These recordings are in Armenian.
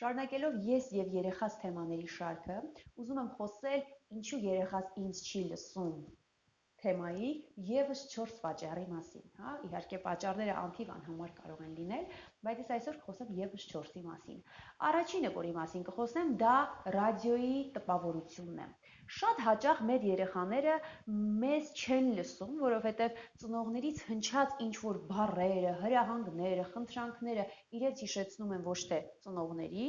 Շարունակելով ես եւ երեխաս թեմաների շարքը, ուզում եմ խոսել ինչու երեխաս ինձ չի լսում թեմայի եւս 4 պատճառի մասին, հա, իհարկե պատճառները անթիվ անհամար կարող են լինել, բայց ես այսօր կխոսեմ եւս 4-ի մասին։ Առաջինը, որի մասին կխոսեմ, դա ռադիոյի տպավորությունն է։ Շատ հաճախ մեր երեխաները մեզ չեն լսում, որովհետեւ ծնողներից հնչած ինչ-որ բառերը, հրահանգները, խնդրանքները իրենց հիշեցնում են ոչ թե ծնողների,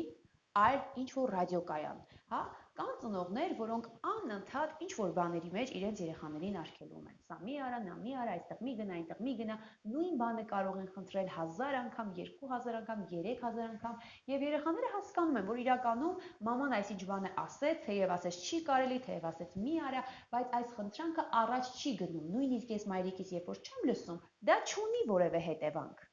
այլ ինչ-որ ռադիոկայան, հա, կան ծնողներ, որոնք անընդհատ ինչ-որ բաների մեջ իրենց երեխաներին արգելում են։ Սա մի արա, նա մի արա, այստեղ մի գնա, այնտեղ մի գնա, նույն բանը կարող են խնդրել 1000 անգամ, 2000 անգամ, 3000 անգամ, եւ երեխաները հասկանում են, որ իրականում մաման այսինչ բան է ասեց, թեև ասեց չի կարելի, թեև ասեց մի արա, բայց այս խնդրանքը առաջ չի գնում։ Նույնիսկ ես մայրիկիս երբ որ չեմ լսում, դա չունի որևէ հետևանք։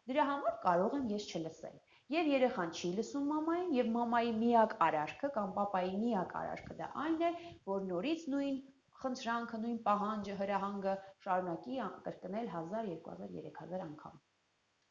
Դրա համար կարող եմ ես չլսել։ Եվ երեխան չի լսում մամային, եւ մամայի միակ արարքը կամ պապայի միակ արարքը դա այն է, որ նորից նույն խնդրանքը, նույն պահանջը, հրահանգը շարունակի կրկնել 1000, 2000, 3000 անգամ։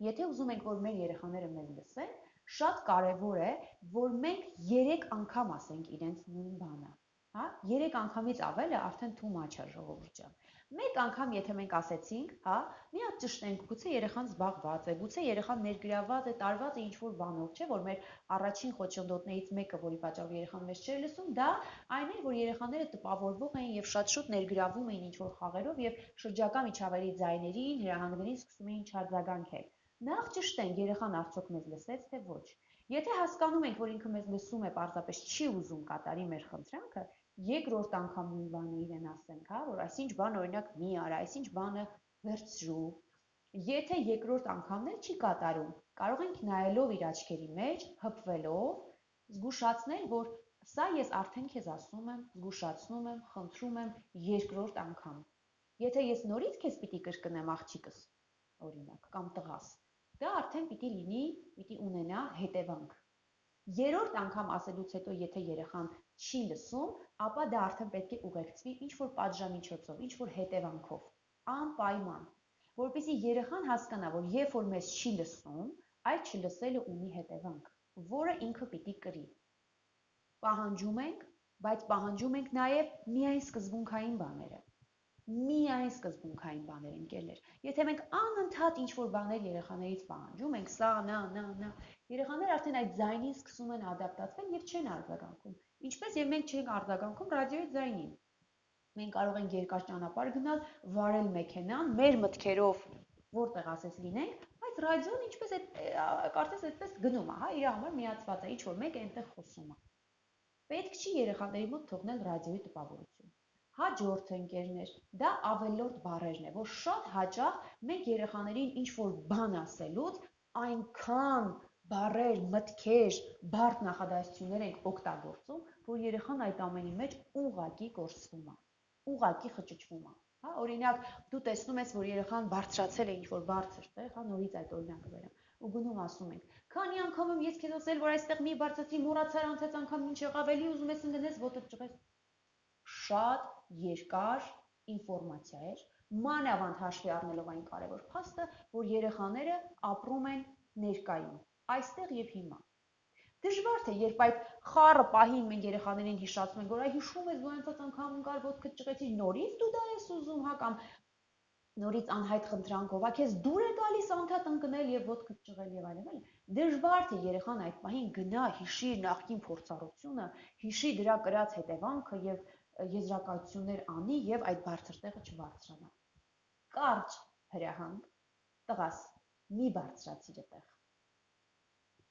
Եթե ուզում ենք, որ մեր երեխաները մեզ լսեն, շատ կարևոր է, որ մենք 3 անգամ ասենք իրենց նույն բանը։ Հա, 3 անգամից ավելը արդեն too much է, ժողովուրդ ջան։ Մեկ անգամ եթե մենք ասեցինք, հա, մի հատ ճշտենք, գուցե երեխան զբաղված է, գուցե երեխան ներգրավված է, տարված է ինչ-որ բանով, չէ՞, որ մեր առաջին խոչընդոտներից մեկը, որի պատճառով երեխան մեզ չէր լսում, դա այն էր, որ երեխաները տպավորվող էին եւ շատ շուտ ներգրավում էին ինչ-որ խաղերով եւ շրջակա միջավայրի ձայներին, հրահանգներին սկսում էին չարձագանքել։ Նախ ճշտենք, երեխան արդյոք մեզ լսեց, թե ոչ։ Եթե հասկանում ենք, որ ինքը մեզ լսում է, պարզապես չի ուզում կատարի մեր խնդրանքը, երկրորդ անգամ նույն բանը իրեն ասենք, հա, որ այսինչ բան օրինակ մի արա, այսինչ բանը վերցրու։ Եթե երկրորդ անգամն էլ չի կատարում, կարող ենք նայելով իր աչքերի մեջ, հպվելով, զգուշացնել, որ սա ես արդեն քեզ ասում եմ, զգուշացնում եմ, խնդրում եմ երկրորդ անգամ։ Եթե ես նորից քեզ պիտի կրկնեմ աղջիկս, օրինակ, կամ տղաս, դա արդեն պիտի ունենա հետևանք։ Երրորդ անգամ ասելուց հետո, եթե երեխան չի լսում, ապա դա արդեն պետք է ուղեկցվի ինչ-որ պատժամիջոցով, ինչ-որ հետևանքով, անպայման, որպեսզի երեխան հասկանա, որ երբ որ մեզ չի լսում, այդ չլսելը ունի հետևանք, որը ինքը պիտի կրի։ Պահանջում ենք, բայց պահանջում ենք նաև միայն սկզբունքային բաները։ Միայն սկզբունքային բաներ, ընկերներ։ Եթե մենք անընդհատ ինչ-որ բաներ երեխաներից պահանջում ենք, սա, նա, երեխաները արդեն այդ ձայնին սկսում են ադապտացվել եւ չեն արձագանքում։ Ինչպես եւ մենք չենք արձագանքում ռադիոյի ձայնին։ Մենք կարող ենք երկար ճանապարհ գնալ, վարել մեքենան, մեր մտքերով որտեղ ասես լինենք, բայց ռադիոն ինչպես կարծես այդպես գնում է, հա, իր համար միացված է, ինչ որ մեկը այնտեղ խոսում է։ Պետք չի երեխաների մոտ թողնել ռադիոյի տպավորություն։ Հաջորդը, ընկերներ, դա ավելորդ բառերն է, որ շատ հաճախ մենք երեխաներին ինչ-որ բան ասելուց այնքան բառեր, մտքեր, բարդ նախադասություններ ենք օգտագործում, որ երեխան այդ ամենի մեջ ուղղակի կորսվում է, ուղղակի խճճվում է։ Հա, օրինակ, դու տեսնում ես, որ երեխան բարձրացել է ինչ-որ բարձր տեղ, հա, նորից այդ օրինակը վերամ, ու գնում ասում ենք. «Քանի անգամ եմ ես քեզ ասել, որ այստեղ մի բարձրացի, մոռացար անցած անգամ ինչ եղավ, էլի ուզում ես ընկնես, ոտդ ճղես»։ Շատ երկար ինֆորմացիա էր, մանավանդ հաշվի առնելով այն կարևոր փաստը, որ երեխաները ապրում են ներկայում, այստեղ եւ հիմա։ Դժվար թե երբ այդ խառը պահին մենք երեխաներին հիշացնում ենք, որ այ հիշում ես դու այնպես անգամ ընկար ոտքդ ճղեցի, նորից դու դա ես ուզում, հա, կամ նորից անհայտ խնդրանքով, հա, քեզ դուր է գալիս անդադ ընկնել եւ ոտքդ ճղել եւ այլն։ Դժվար թե երեխան այդ պահին գնա, հիշի նախկին փորձառությունը, հիշի դրա կրած հետևանքը եւ եզրակացություններ անի եւ այդ բարձր տեղը չբարձրանա։ Կարճ հրահանգ, տղաս, մի բարձրացիր այդտեղ։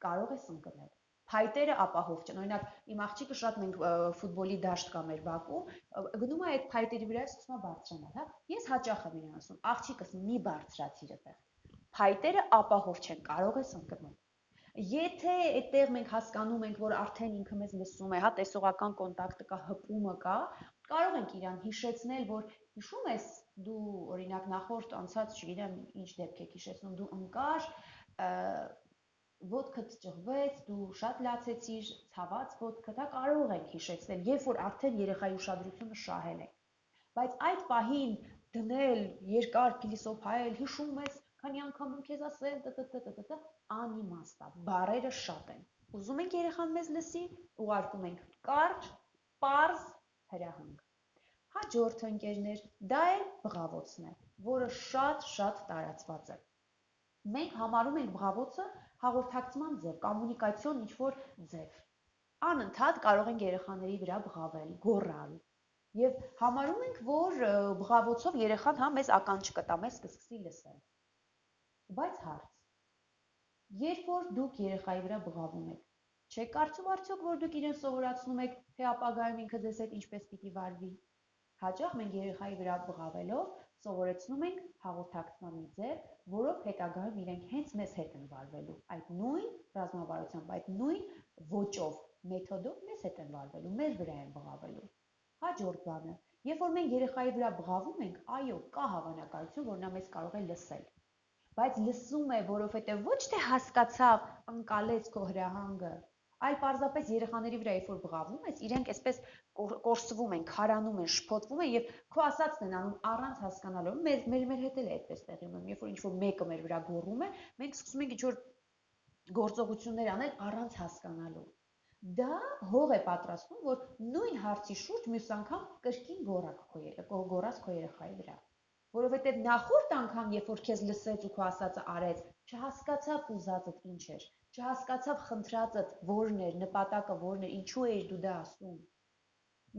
Կարող ես ընկնել։ Փայտերը ապահով չեն։ Օրինակ, իմ աղջիկը շատ մենք ֆուտբոլի դաշտ կա մեր բակում, գնում է այդ փայտերի վրա սկսում է բարձրանալ, հա։ Ես հաճախ եմ իրեն ասում, աղջիկս մի բարձրացիր այդտեղ։ Փայտերը ապահով չեն, կարող ես ընկնել։ Եթե այդտեղ մենք հասկանում ենք, որ արդեն ինքը մեզ լսում է, հա, տեսողական կոնտակտը կա, հպումը կա, կարող ենք իրան հիշեցնել, որ հիշում ես դու օրինակ նախորդ անցած, չգիտեմ, ինչ դեպք եք հիշեցնում, դու ընկար, ոտքդ ճղվեց, դու շատ լացեցիր, ցաված ոտքդ, հա, կարող ենք հիշեցնել, երբ որ արդեն երեխայի ուշադրությունը շահել է։ Բայց այդ պահին դնել, երկար փիլիսոփայել, հիշում ես, քանի անգամ եմ քեզ ասել, անիմաստ է, բառերը շատ են։ Ուզում ենք երեխան մեզ լսի, ուղարկում ենք կարճ, պարզ հրահանգ։ Հաջորդը ընկերներ, դա է բղավոցն է, որը շատ տարածված է։ Մենք համարում ենք բղավոցը հաղորդակցման ձև, կոմունիկացիոն ինչ-որ ձև։ Անընդհատ կարող ենք երեխաների վրա բղավել, գոռալ։ Եվ համարում ենք, որ բղավոցով երեխան մեզ ականջ կտա, մեզ կսկսի լսել։ Բայց հարց. երբ որ դուք երեխայի վրա բղավում եք, չեք կարծում արդյոք, որ դուք իրեն սովորացնում եք, թե ապագայում ինքը ձեզ հետ ինչպես պիտի վարվի։ Հաճախ մենք երեխայի վրա բղավելով սովորեցնում ենք հաղորդակցման մի ձև, որով հետագայում իրենք հենց մեզ հետ են վարվելու, այդ նույն ռազմավարությամբ, այդ նույն ոճով, մեթոդով մեզ հետ են վարվելու, մեր վրա են բղավելու։ Հաջորդ բանը, երբ որ մենք երեխայի վրա բղավում ենք, այո, կա հավանականություն, որ նա մեզ կարող է լսել, բայց լսում է, որովհետև ոչ թե հասկացավ, ընկալեց քո հրահանգը, այլ պարզապես երեխաների վրա երբ որ բղավում ես, իրենք այսպես կորսվում են, քարանում են, շփոթվում են եւ քո ասածն են անում առանց հասկանալու։ Մեր հետ էլ է այդպես տեղի ունենում, երբ որ ինչ-որ մեկը մեր վրա գոռում է, մենք սկսում ենք ինչ-որ գործողություններ անել առանց հասկանալու։ Դա հող է պատրաստում, որ նույն հարցի շուրջ մյուս անգամ կրկին գոռաս քո երեխայի վրա։ Որովհետև նախորդ անգամ, երբ որ քեզ լսեց ու քո ասածը արեց, չհասկացավ ուզածդ ինչ էր, չհասկացավ խնդրածդ որն էր, նպատակը որն էր, ինչու էիր դու դա ասում։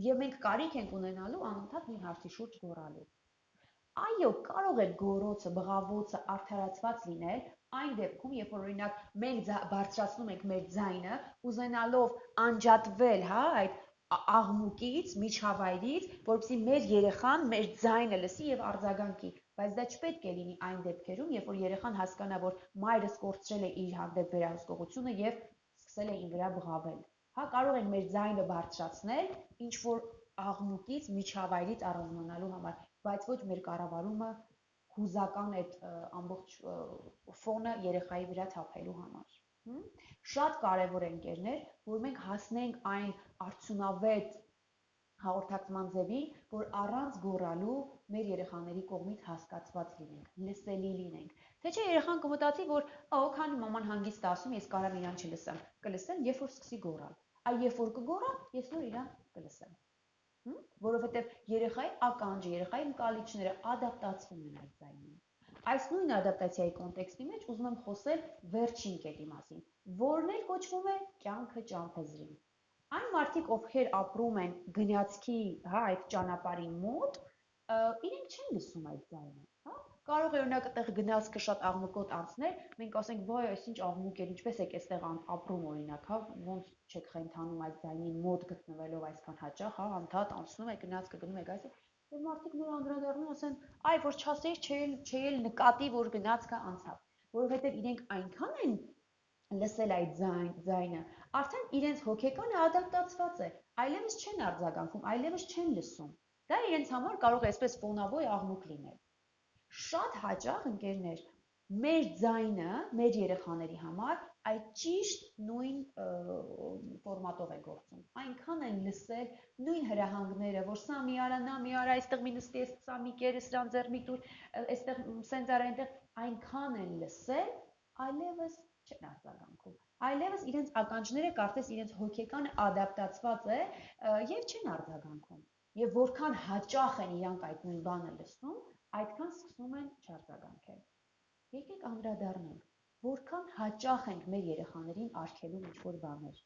Եվ մենք կարիք ենք ունենալու անընդհատ նույն հարցի շուրջ գոռալու։ Այո, կարող է գոռոցը, բղավոցը արդարացված լինել այն դեպքում, երբ որ օրինակ մենք բարձրացնում ենք մեր ձայնը, ուզենալով անջատվել, այդ աղմուկից, միջավայրից, որպեսզի մեր երեխան մեր ձայնը լսի եւ արձագանքի, բայց դա չպետք է լինի այն դեպքերում, երբ որ երեխան հասկանա, որ մայրս կորցրել է իր հանդեպ վերահսկողությունը եւ սկսել է իր վրա բղավել։ Կարող ենք մեր ձայնը բարձրացնել ինչ որ աղմուկից, միջավայրից առանձնանալու համար, բայց ոչ մեր կառավարումը հուզական այդ ամբողջ ֆոնը երեխայի վրա թափելու համար։ Շատ կարևոր է ընկերներ, որ մենք հասնենք այն արդյունավետ հաղորդակցման ձևին, որ առանց գոռալու մեր երեխաների կողմից հասկացված լինենք, լսելի լինենք։ Թե չէ երեխան կմտածի, որ քանի մաման հանգիստ ասում, ես կարամ իրան չլսեմ, կլսեմ, երբ որ սկսի գոռալ։ Այ երբ որ կգոռա, ես նոր իրան կլսեմ։ Որովհետև երեխայի ականջը, երեխայի ընկալիչները ադապտացվում են այդ ձայնին։ Այս նույն ադապտացիայի կոնտեքստի մեջ ուզում եմ խոսել վերջին կետի մասին, որն էլ կոչվում է կյանքը ճամփեզրին։ Այն մարդիկ, ովքեր ապրում են գնացքի, այդ ճանապարհի մոտ, իրենք չեն լսում այդ ձայնը, Կարող է օրինակ այդտեղ գնացքը շատ աղմուկոտ անցներ, մենք ասենք, վայ, այս ինչ աղմուկ էր, ինչպես եք այստեղ ապրում օրինակ, ոնց չեք խենթանում այդ ձայնի մոտ գտնվելով այսքան հաճախ, անդադ անցնում եք, գնացքը գնում եք, այսինքն եւ մարդիկ նոր անդրադառնում ասեն, այ որ չասեի, չէի նկատի, որ գնացքը անցավ, որովհետեւ իրենք այնքան են լսել այդ ձայնը, արդեն իրենց հոգեկանը ադապտացված է, այլևս չեն արձագանքում, այլևս չեն լսում։ Դա իրենց համար կարող է այսպես ֆոնավոյ աղմուկ լինել։ Շատ հաճախ ընկերներ, մեր ձայնը, մեր երեխաների համար այդ ճիշտ նույն ֆորմատով է գործում։ Այնքան են լսել նույն հրահանգները, որ սա մի արա, նա մի արա, այստեղ մի նստի, սա մի կերը, սրան ձեռ մի տուր, այստեղ սենց արա, այնտեղ այնքան են լսել, այլևս չեն արձագանքում։ Այլևս իրենց ականջները կարծես իրենց հոգեկանը ադապտացված է եւ չեն արձագանքում։ Եվ որքան հաճախ են իրանք այդ նույն բանը լսում, այդքան սկսում են չարձագանքել։ Եկեք անդրադառնանք, որքան հաճախ ենք մեր երեխաներին արգելում ինչ-որ բաներ,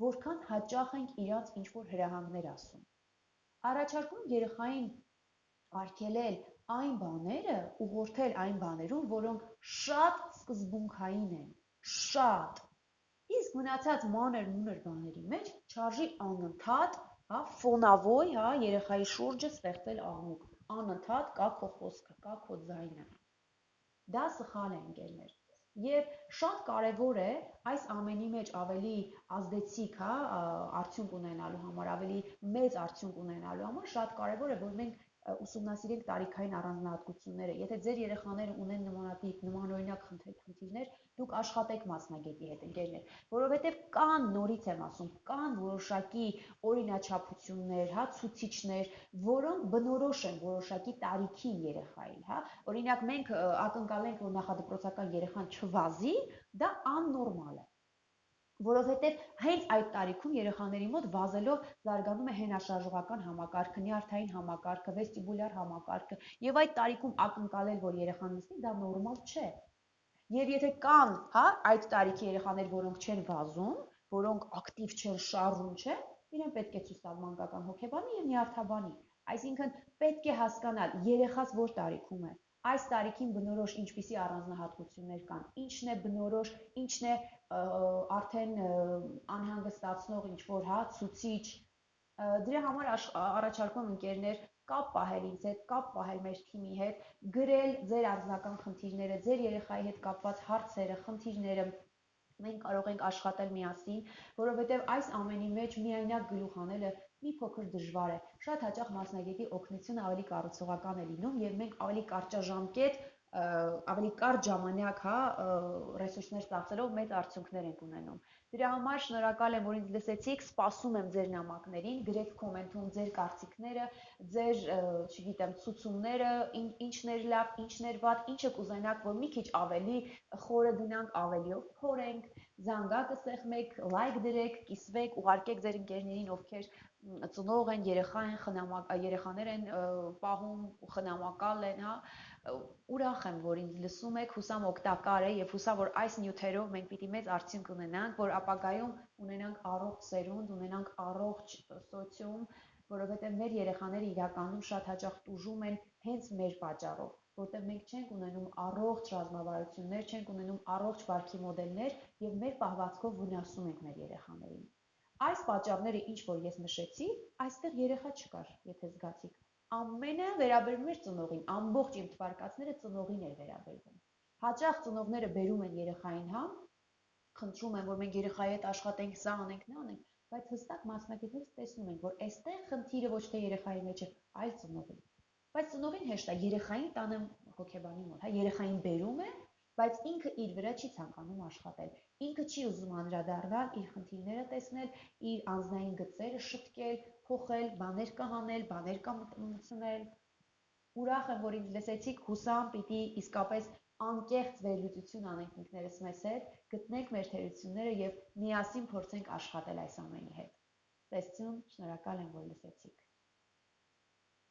որքան հաճախ ենք իրաց ինչ-որ հրահանգներ ասում։ Առաջարկում երեխային արգելել այն բաները, ուղղորդել այն բաներում, որոնք շատ սկզբունքային են, շատ։ Իսկ մնացած մանր-մունր բաների մեջ չարժի անընդհատ, ֆոնավոյ, երեխայի շուրջը ստեղծել աղմուկ, անընդհատ կա քո խոսքը, կա քո ձայնը։ Դա սխալ է ընկերներ։ Եվ շատ կարևոր է այս ամենի մեջ ավելի ազդեցիկ, արդյունք ունենալու համար, ավելի մեծ արդյունք ունենալու համար, շատ կարևոր է, որ մենք ուսումնասիրենք տարիքային առանձնահատկությունները։ Եթե ձեր երեխաները ունեն նմանատիպ, նմանօրինակ խնդիրներ, դուք աշխատեք մասնագետի հետ, ընկերներ, որովհետև կան, նորից եմ ասում, կան որոշակի օրինաչափություններ, ցուցիչներ, որոնք բնորոշ են որոշակի տարիքի երեխային, Օրինակ մենք ակնկալենք, որ նախադպրոցական երեխան չվազի, դա աննորմալ է։ որովհետև հենց այդ տարիքում երեխաների մոտ վազելով զարգանում է հենաշարժողական համակարգը, նյարդային համակարգը, վեստիբուլյար համակարգը, եւ այդ տարիքում ակնկալել, որ երեխան նստի, դա նորմալ չէ։ Եվ եթե կան, հա, այդ տարիքի երեխաներ, որոնք չեն վազում, որոնք ակտիվ չեն, շարժում չեն, իրեն պետք է ցույց տալ մանկական հոգեբանի եւ նյարդաբանի։ Այսինքն պետք է հասկանալ երեխաս որ տարիքում է, այս տարիքին բնորոշ ինչպիսի առանձնահատկություններ կան, ինչն է բնորոշ, ինչն է արդեն անհանգստացնող ինչ-որ, հա, ցուցիչ, դրա համար առաջարկում ընկերներ կապ պահել ինձ հետ, կապ պահել մեր թիմի հետ, գրել ձեր անձնական խնդիրները, ձեր երեխայի հետ կապված հարցերը, խնդիրները, մենք կարող ենք աշխատել միասին, որովհետև այս ամենի մեջ միայնակ գլուխ անելը մի փոքր դժվար է։ Շատ հաճախ մասնագետի օգնությունը ավելի կառուցողական է լինում եւ մենք ավելի կարճաժամկետ, ավելի կարճ ժամանակ, հա, ռեսուրսներ ծախսելով մեծ արդյունքներ ենք ունենում։ Դրա համար շնորհակալ եմ, որ ինձ լսեցիք, սպասում եմ ձեր նամակներին, գրեք կոմենտում ձեր կարծիքները, ձեր, չգիտեմ, ցուցումները, ինչն էր լավ, ինչն էր վատ, ինչը կուզենաք, որ մի քիչ ավելի խորը գնանք, ավելիով փորենք, զանգակը սեղմեք, լայք դրեք, կիսվեք, ուղարկեք ձեր ընկերներին, ովքեր ծնող են, երեխաներ են պահում, խնամակալ են, հա, ուրախ եմ, որ ինձ լսում եք, հուսամ օգտակար է եւ հուսամ, որ այս նյութերով մենք պիտի մեծ արդյունք ունենանք, որ ապագայում ունենանք առողջ սերունդ, ունենանք առողջ սոցիում, որովհետեւ մեր երեխաները իրականում շատ հաճախ տուժում են հենց մեր պատճառով, որտեղ մենք չենք ունենում առողջ ռազմավարություններ, չենք ունենում առողջ վարքի մոդելներ եւ մեր պահվածքով վնասում ենք մեր երեխաներին։ Այս պատճառները, ինչ որ ես նշեցի, այստեղ երեխա չկար, եթե զգացիք։ Ամենը վերաբերում էր ծնողին, ամբողջ իմ թվարկածները ծնողին էր վերաբերվում։ Հաճախ ծնողները բերում են երեխային համ, խնդրում են, որ մենք երեխայի հետ աշխատենք, սա անենք, նա անենք, բայց հստակ մասնագետներից տեսնում են, որ այստեղ խնդիրը ոչ թե երեխայի մեջ է, այլ ծնողին։ Բայց ծնողին հեշտ է, երեխային տանը հոգեբանի մոտ, հա, երեխային բերում է, բայց ինքը իր վրա չի ցանկանում աշխատել։ Ինքը չի ուզում անդրադառնալ, իր խնդիրները տեսնել, իր անձնային գծերը շտկել, փոխել, բաներ կանել, բաներ կմտցնել։ Ուրախ եմ, որ ինձ լսեցիք, հուսամ պիտի իսկապես անկեղծ վերլուծություն անենք ինքներս մեզ հետ, գտնենք մեր թերությունները եւ միասին փորձենք աշխատել այս ամենի հետ։ Տեսություն, շնորհակալ եմ, որ լսեցիք։